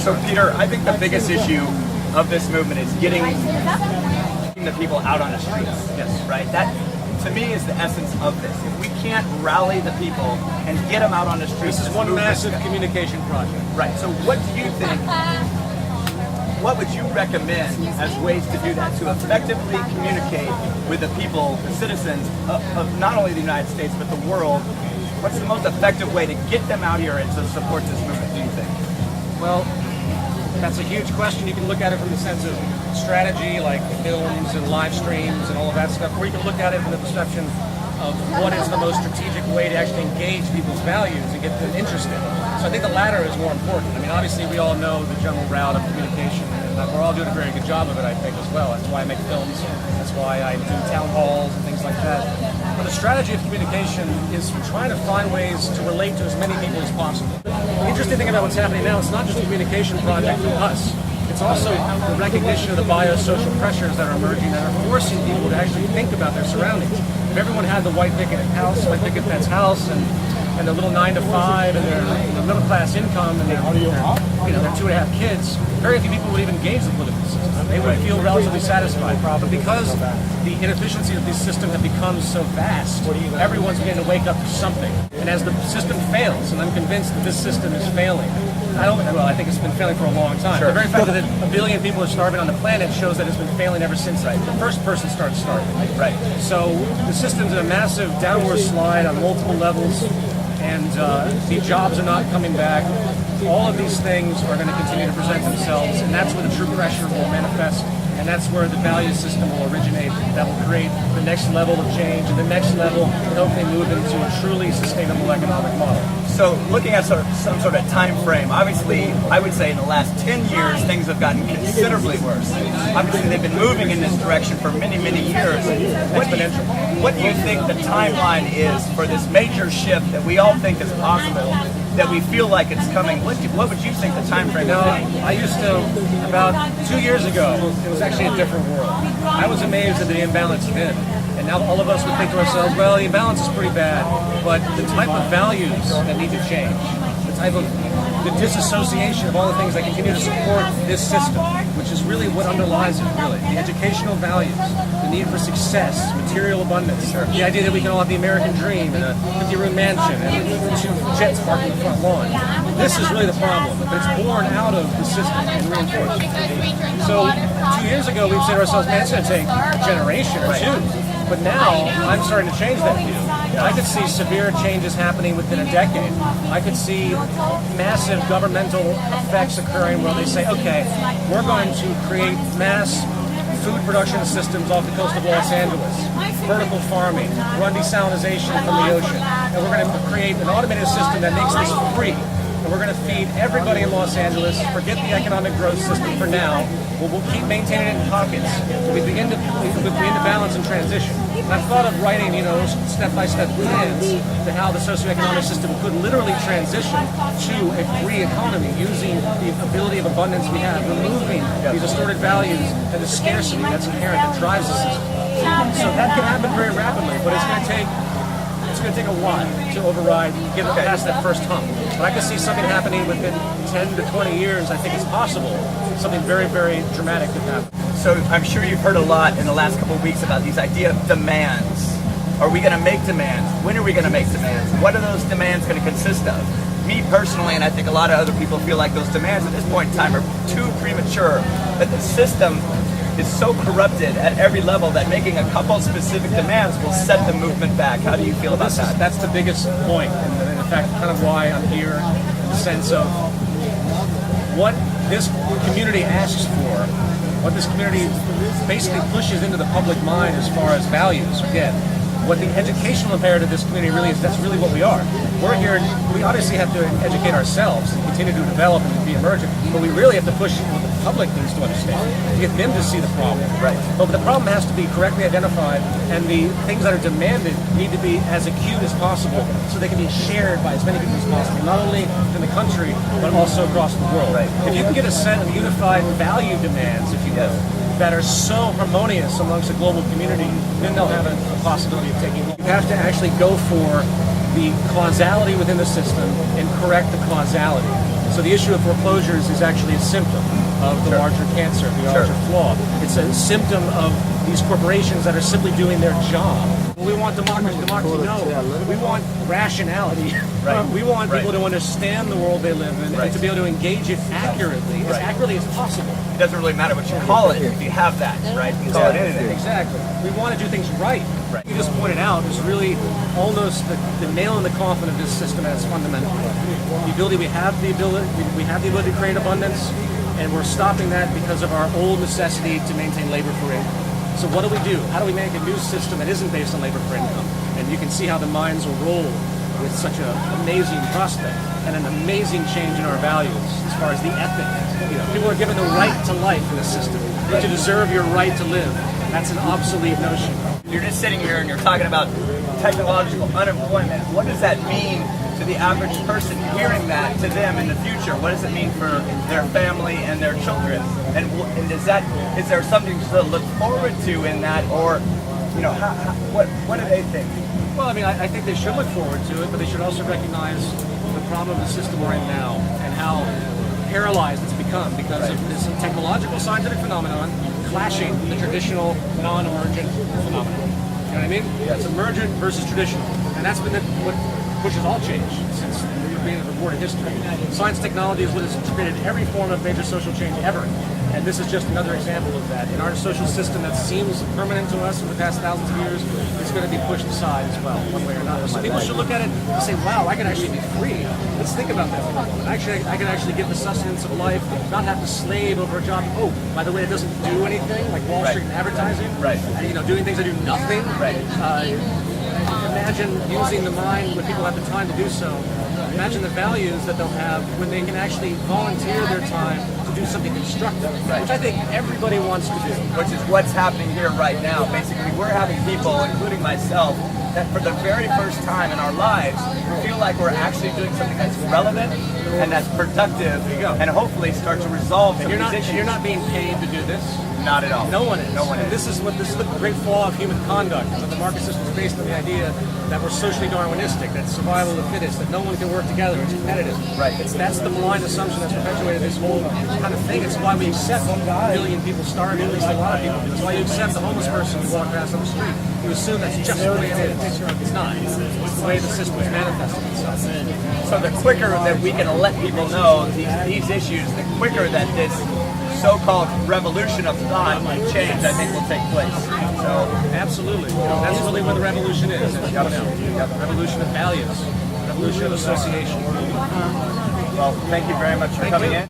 So Peter, I think the biggest issue of this movement is getting the people out on the streets. Yes. Right? That, to me, is the essence of this. If we can't rally the people and get them out on the streets... This is one massive communication project. Right. So what do you think, what would you recommend as ways to do that, to effectively communicate with the people, the citizens of not only the United States, but the world? What's the most effective way to get them out here and to support this movement, do you think? Well, that's a huge question. You can look at it from the sense of strategy, like films and live streams and all of that stuff, or you can look at it from the perception of what is the most strategic way to actually engage people's values and get them interested. So I think the latter is more important. I mean, obviously we all know the general route of communication, and we're all doing a very good job of it, I think, as well. That's why I make films, that's why I do town halls and things like that. But the strategy of communication is trying to find ways to relate to as many people as possible. The interesting thing about what's happening now, it's not just a communication project for us. It's also the recognition of the biosocial pressures that are emerging that are forcing people to actually think about their surroundings. If everyone had the white picket fence house, and their little 9 to 5, and their middle class income, and their 2.5 kids, very few people would even engage the political system. They would feel relatively satisfied. But because the inefficiencies of this system have become so vast, everyone's beginning to wake up to something. And as the system fails, and I'm convinced that this system is failing, I think it's been failing for a long time. Sure. The very fact that 1 billion people are starving on the planet shows that it's been failing ever since the first person started starving. Right. So the system's in a massive downward slide on multiple levels, and the jobs are not coming back. All of these things are going to continue to present themselves, and that's where the true pressure will manifest, and that's where the value system will originate. That will create the next level of change, and the next level will hopefully move into a truly sustainable economic model. So looking at some sort of time frame, obviously, I would say in the last 10 years, things have gotten considerably worse. Obviously, they've been moving in this direction for many, many years. What do you think the timeline is for this major shift that we all think is possible, that we feel like it's coming? What would you think the time frame is? I used to, about 2 years ago, it was actually a different world. I was amazed at the imbalance then. And now all of us would think to ourselves, well, the imbalance is pretty bad, but the type of values that need to change, the type of the disassociation of all the things that continue to support this system, which is really what underlies it, really. The educational values, the need for success, material abundance, the idea that we can all have the American dream and a 50-room mansion and 2 jets parked in the front lawn. This is really the problem, but it's born out of the system and reinforced. So 2 years ago, we'd say to ourselves, man, it's going to take a generation or two. But now, I'm starting to change that view. I could see severe changes happening within a decade. I could see massive governmental effects occurring where they say, okay, we're going to create mass food production systems off the coast of Los Angeles, vertical farming, run desalination from the ocean, and we're going to create an automated system that makes this free. And we're going to feed everybody in Los Angeles, forget the economic growth system for now, but we'll keep maintaining it in pockets. So we begin to balance and transition. And I've thought of writing, step-by-step plans to how the socioeconomic system could literally transition to a free economy using the ability of abundance we have, removing these distorted values and the scarcity that's inherent that drives the system. So that can happen very rapidly, but it's going to take a while to override, get past that first hump. But I can see something happening within 10 to 20 years. I think it's possible. Something very, very dramatic could happen. So I'm sure you've heard a lot in the last couple of weeks about these idea of demands. Are we going to make demands? When are we going to make demands? What are those demands going to consist of? Me personally, and I think a lot of other people feel like those demands at this point in time are too premature, that the system is so corrupted at every level that making a couple specific demands will set the movement back. How do you feel about that? That's the biggest point, and in fact, kind of why I'm here, in the sense of what this community asks for, what this community basically pushes into the public mind as far as values. Again, what the educational imperative of this community really is, that's really what we are. We're here, we obviously have to educate ourselves and continue to develop and be emergent, but we really have to push what the public needs to understand, to get them to see the problem. Right. But the problem has to be correctly identified, and the things that are demanded need to be as acute as possible so they can be shared by as many people as possible, not only in the country, but also across the world. Right. If you can get a set of unified value demands, if you will, that are so harmonious amongst the global community, then they'll have a possibility of taking. You have to actually go for the causality within the system and correct the causality. So the issue of foreclosures is actually a symptom of the larger cancer, the larger flaw. It's a symptom of these corporations that are simply doing their job. Well, we want democracy. No. We want rationality. Right. We want people to understand the world they live in and to be able to engage it accurately, as accurately as possible. It doesn't really matter what you call it if you have that, right? You call it anything. Exactly. We want to do things right. Right. You just pointed out is really almost the nail in the coffin of this system at its fundamental. The ability we have the ability to create abundance, and we're stopping that because of our old necessity to maintain labor for income. So what do? How do we make a new system that isn't based on labor for income? And you can see how the minds will roll with such an amazing prospect and an amazing change in our values as far as the ethic. You know, people are given the right to life in the system, to deserve your right to live. That's an obsolete notion. You're just sitting here and you're talking about technological unemployment. What does that mean to the average person hearing that to them in the future? What does it mean for their family and their children? And is there something to look forward to in that, or what do they think? Well, I mean, I think they should look forward to it, but they should also recognize the problem of the system we're in now and how paralyzed it's become because of this technological scientific phenomenon clashing the traditional non-emergent phenomenon. You know what I mean? Yeah, it's emergent versus traditional. And that's been what pushes all change since the beginning of recorded history. Science technology is what has created every form of major social change ever. And this is just another example of that. In our social system that seems permanent to us for the past thousands of years, it's going to be pushed aside as well, one way or another. So people should look at it and say, wow, I can actually be free. Let's think about that for a moment. Actually, I can actually get the sustenance of life, not have to slave over a job. Oh, by the way, it doesn't do anything, like Wall Street and advertising. Right. Doing things that do nothing. Right. Imagine using the mind when people have the time to do so. Imagine the values that they'll have when they can actually volunteer their time to do something constructive, which I think everybody wants to do. Which is what's happening here right now. Basically, we're having people, including myself, that for the very first time in our lives feel like we're actually doing something that's relevant and that's productive, and hopefully start to resolve some of these issues. You're not being paid to do this. Not at all. No one is. No one is. And this is the great flaw of human conduct, is that the market system is based on the idea that we're socially Darwinistic, that survival of the fittest, that no one can work together, it's competitive. Right. That's the blind assumption that's perpetuated this whole kind of thing. It's why we accept 1 billion people starving, at least a lot of people. It's why you accept the homeless person who walks past on the street. You assume that's just the way it is. It's not. It's the way the system is manifesting itself. So the quicker that we can let people know these issues, the quicker that this so-called revolution of thought and change, I think, will take place. So absolutely, that's really what the revolution is. Revolution of values, revolution of association. Well, thank you very much for coming in.